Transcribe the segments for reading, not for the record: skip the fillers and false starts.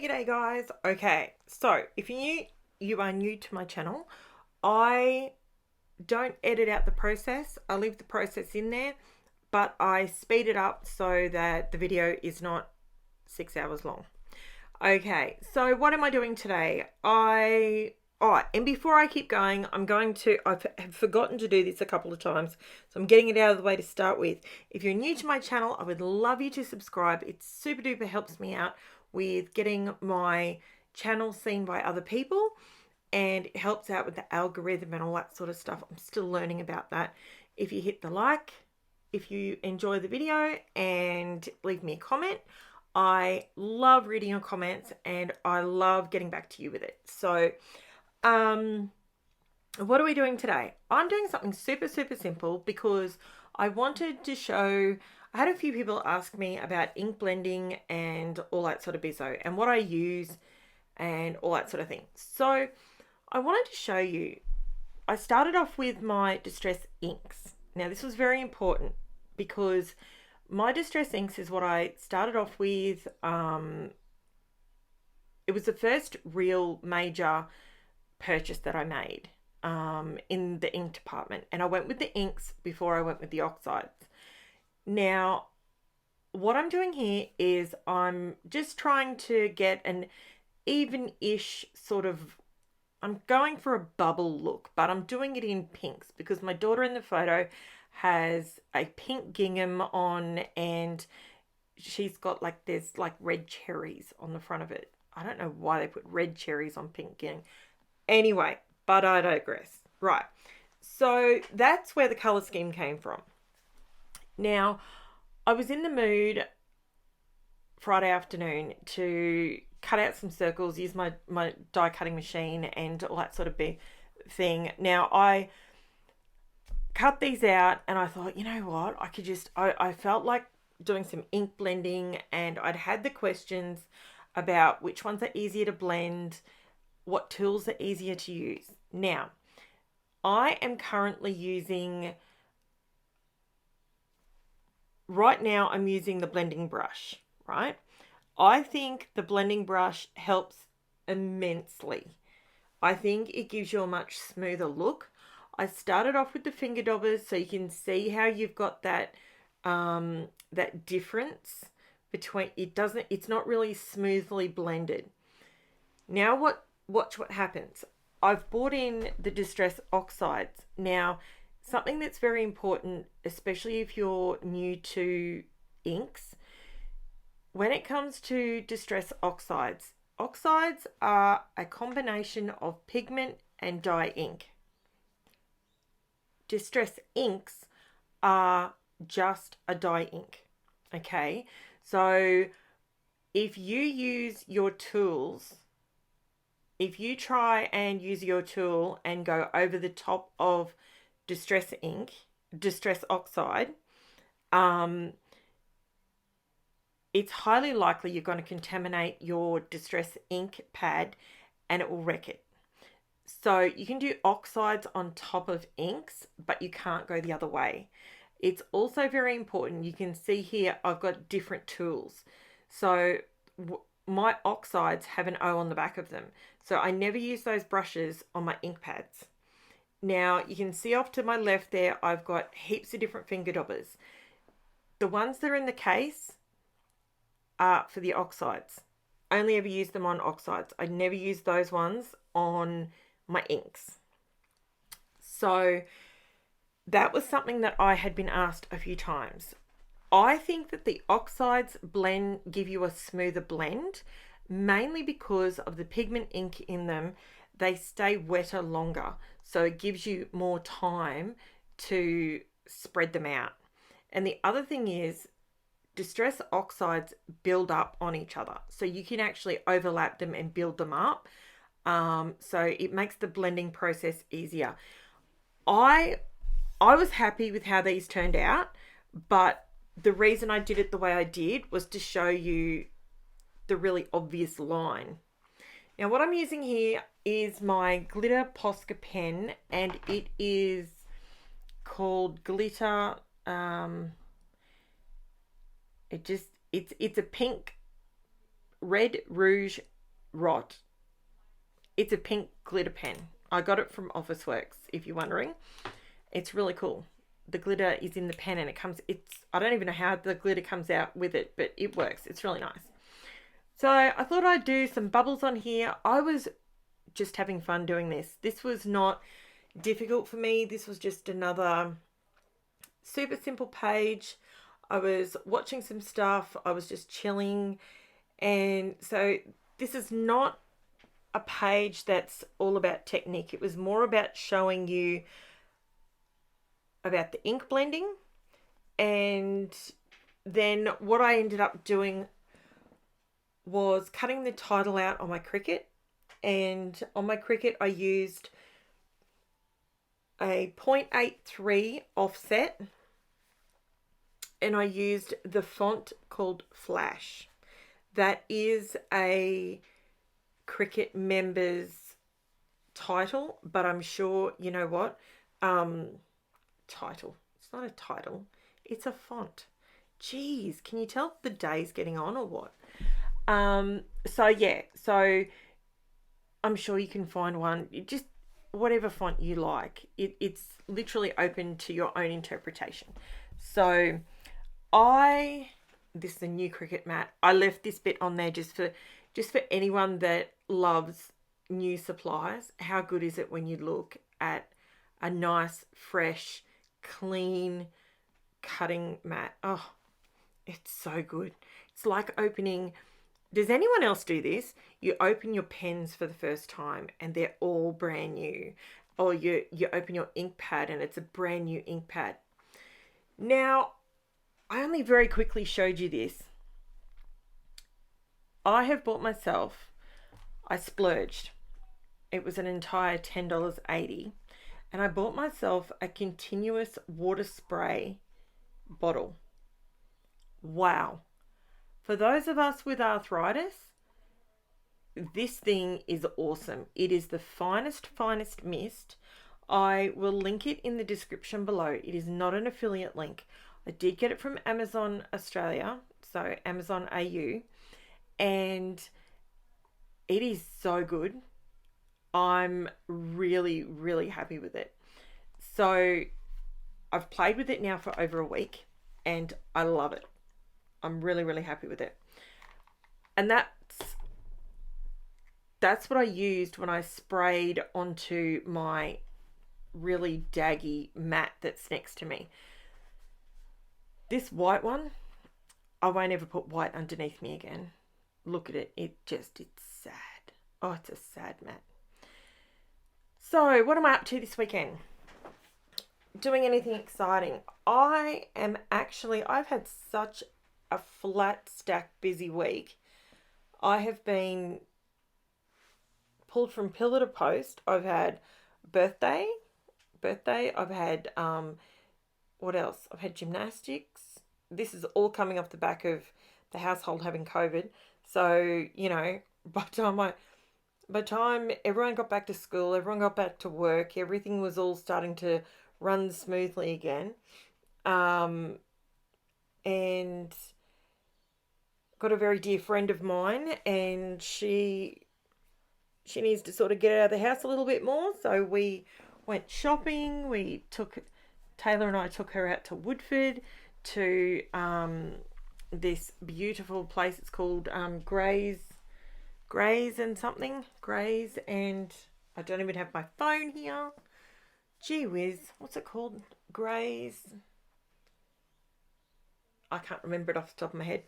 G'day guys. Okay, so if you are new to my channel, I don't edit out the process. I leave the process in there, but I speed it up so that the video is not 6 hours long. Okay, so what am I doing today? And before I keep going, I've forgotten to do this a couple of times, so I'm getting it out of the way to start with. If you're new to my channel, I would love you to subscribe. It super duper helps me out with getting my channel seen by other people, and it helps out with the algorithm and all that sort of stuff. I'm still learning about that. If you hit the like, if you enjoy the video, and leave me a comment, I love reading your comments and I love getting back to you with it. So what are we doing today? I'm doing something super simple because I wanted to show. I had a few people ask me about ink blending and all that sort of bizzo and what I use and all that sort of thing. So I wanted to show you. I started off with my distress inks. Now this was very important because my distress inks is what I started off with. It was the first real major purchase that I made in the ink department, and I went with the inks before I went with the oxides. Now what I'm doing here is I'm just trying to get an even-ish sort of, I'm going for a bubble look, but I'm doing it in pinks because my daughter in the photo has a pink gingham on, and she's got there's red cherries on the front of it. I don't know why they put red cherries on pink gingham. Anyway, but I digress. Right. So that's where the color scheme came from. Now, I was in the mood Friday afternoon to cut out some circles, use my die cutting machine and all that sort of thing. Now, I cut these out and I thought, you know what, I felt like doing some ink blending, and I'd had the questions about which ones are easier to blend, what tools are easier to use. Now, I am currently using, right now I'm using the blending brush, right? I think the blending brush helps immensely. I think it gives you a much smoother look. I started off with the finger daubers so you can see how you've got that that difference between, it's not really smoothly blended. Now watch what happens. I've bought in the Distress Oxides. Now, something that's very important, especially if you're new to inks, when it comes to Distress Oxides, oxides are a combination of pigment and dye ink. Distress inks are just a dye ink. Okay, so if you use your tools, if you try and use your tool and go over the top of distress oxide, it's highly likely you're going to contaminate your distress ink pad and it will wreck it. So you can do oxides on top of inks, but you can't go the other way. It's also very important. You can see here I've got different tools. So my oxides have an O on the back of them. So I never use those brushes on my ink pads. Now you can see off to my left there, I've got heaps of different finger daubers. The ones that are in the case are for the oxides. I only ever use them on oxides. I never use those ones on my inks. So that was something that I had been asked a few times. I think that the oxides give you a smoother blend, mainly because of the pigment ink in them. They stay wetter longer, so it gives you more time to spread them out. And the other thing is, distress oxides build up on each other, so you can actually overlap them and build them up. So it makes the blending process easier. I was happy with how these turned out, but the reason I did it the way I did was to show you the really obvious line. Now what I'm using here is my glitter Posca pen, and it is called Glitter. It's a pink Red Rouge Rot. It's a pink glitter pen. I got it from Officeworks, if you're wondering. It's really cool. The glitter is in the pen and I don't even know how the glitter comes out with it, but it works. It's really nice. So I thought I'd do some bubbles on here. I was just having fun doing this. This was not difficult for me. This was just another super simple page. I was watching some stuff. I was just chilling. And so this is not a page that's all about technique. It was more about showing you about the ink blending. And then what I ended up doing was cutting the title out on my CRICUT. And on my CRICUT, I used a 0.83 offset. And I used the font called Flash. That is a CRICUT member's title, but I'm sure, you know what? Title. It's not a title. It's a font. Jeez, can you tell the day's getting on or what? So I'm sure you can find one. Just whatever font you like. It's literally open to your own interpretation. So this is a new CRICUT mat. I left this bit on there just for anyone that loves new supplies. How good is it when you look at a nice, fresh, clean cutting mat? Oh, it's so good. It's like opening... Does anyone else do this? You open your pens for the first time and they're all brand new. Or you open your ink pad and it's a brand new ink pad. Now, I only very quickly showed you this. I have bought myself, I splurged. It was an entire $10.80. And I bought myself a continuous water spray bottle. Wow. For those of us with arthritis, this thing is awesome. It is the finest mist. I will link it in the description below. It is not an affiliate link. I did get it from Amazon Australia, so Amazon AU, and it is so good. I'm really, really happy with it. So I've played with it now for over a week and I love it. I'm really, really happy with it. And that's what I used when I sprayed onto my really daggy mat that's next to me. This white one, I won't ever put white underneath me again. Look at it. It's sad. Oh, it's a sad mat. So what am I up to this weekend? Doing anything exciting? I've had such a flat stack busy week. I have been pulled from pillar to post. I've had birthday. I've had, what else? I've had gymnastics. This is all coming off the back of the household having COVID. So, you know, by the time everyone got back to school, everyone got back to work, everything was all starting to run smoothly again. And got a very dear friend of mine, and she needs to sort of get out of the house a little bit more. So we went shopping. Taylor and I took her out to Woodford to this beautiful place. It's called Grays and something. Grays, and I don't even have my phone here. Gee whiz, what's it called? Grays. I can't remember it off the top of my head.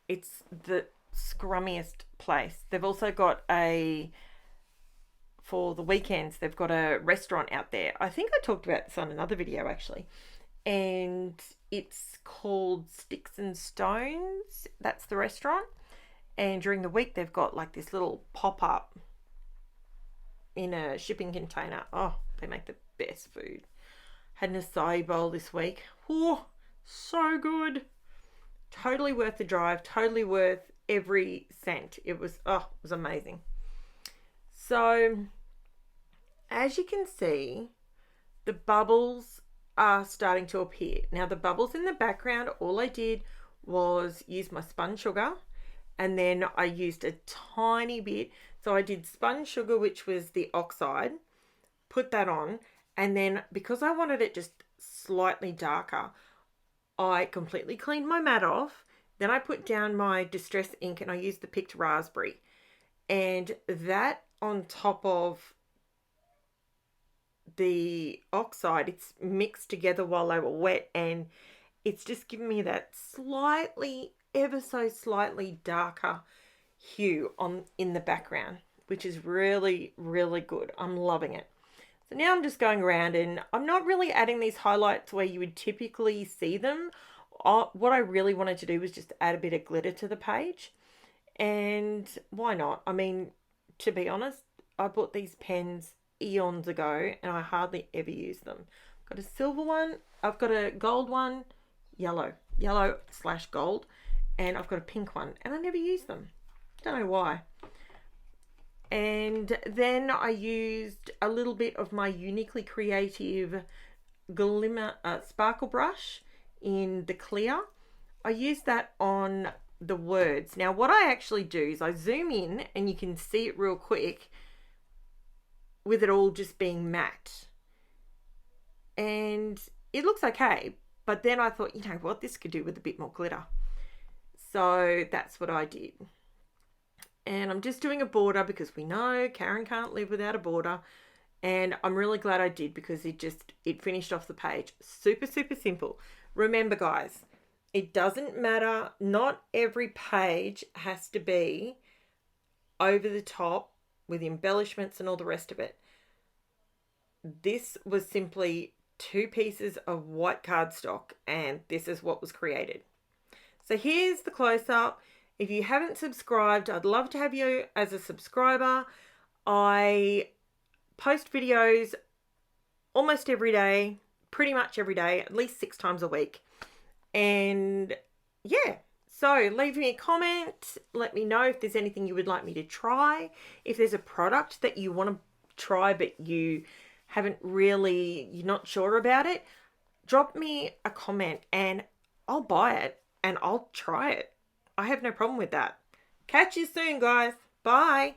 It's the scrummiest place. They've also got for the weekends, they've got a restaurant out there. I think I talked about this on another video actually. And it's called Sticks and Stones. That's the restaurant. And during the week, they've got like this little pop-up in a shipping container. Oh, they make the best food. Had an acai bowl this week. Oh, so good. Totally worth the drive. Totally worth every cent. It was amazing. So, as you can see, the bubbles are starting to appear. Now, the bubbles in the background, all I did was use my spun sugar and then I used a tiny bit. So I did spun sugar, which was the oxide, put that on, and then because I wanted it just slightly darker, I completely cleaned my mat off. Then I put down my distress ink and I used the picked raspberry. And that on top of the oxide, it's mixed together while they were wet, and it's just given me that slightly, ever so slightly darker hue on in the background, which is really, really good. I'm loving it. So now I'm just going around, and I'm not really adding these highlights where you would typically see them. What I really wanted to do was just add a bit of glitter to the page. And why not? I mean, to be honest, I bought these pens eons ago and I hardly ever use them. I've got a silver one, I've got a gold one, yellow slash gold, and I've got a pink one, and I never use them. Don't know why. And then I used a little bit of my Uniquely Creative Glimmer Sparkle Brush in the clear. I used that on the words. Now what I actually do is I zoom in and you can see it real quick with it all just being matte. And it looks okay, but then I thought, you know what, this could do with a bit more glitter. So that's what I did. And I'm just doing a border because we know Karen can't live without a border. And I'm really glad I did because it finished off the page. Super, super simple. Remember, guys, it doesn't matter. Not every page has to be over the top with embellishments and all the rest of it. This was simply 2 pieces of white cardstock, and this is what was created. So here's the close-up. If you haven't subscribed, I'd love to have you as a subscriber. I post videos almost every day, pretty much every day, at least 6 times a week. And yeah, so leave me a comment. Let me know if there's anything you would like me to try. If there's a product that you want to try but you're not sure about it, drop me a comment and I'll buy it and I'll try it. I have no problem with that. Catch you soon, guys. Bye.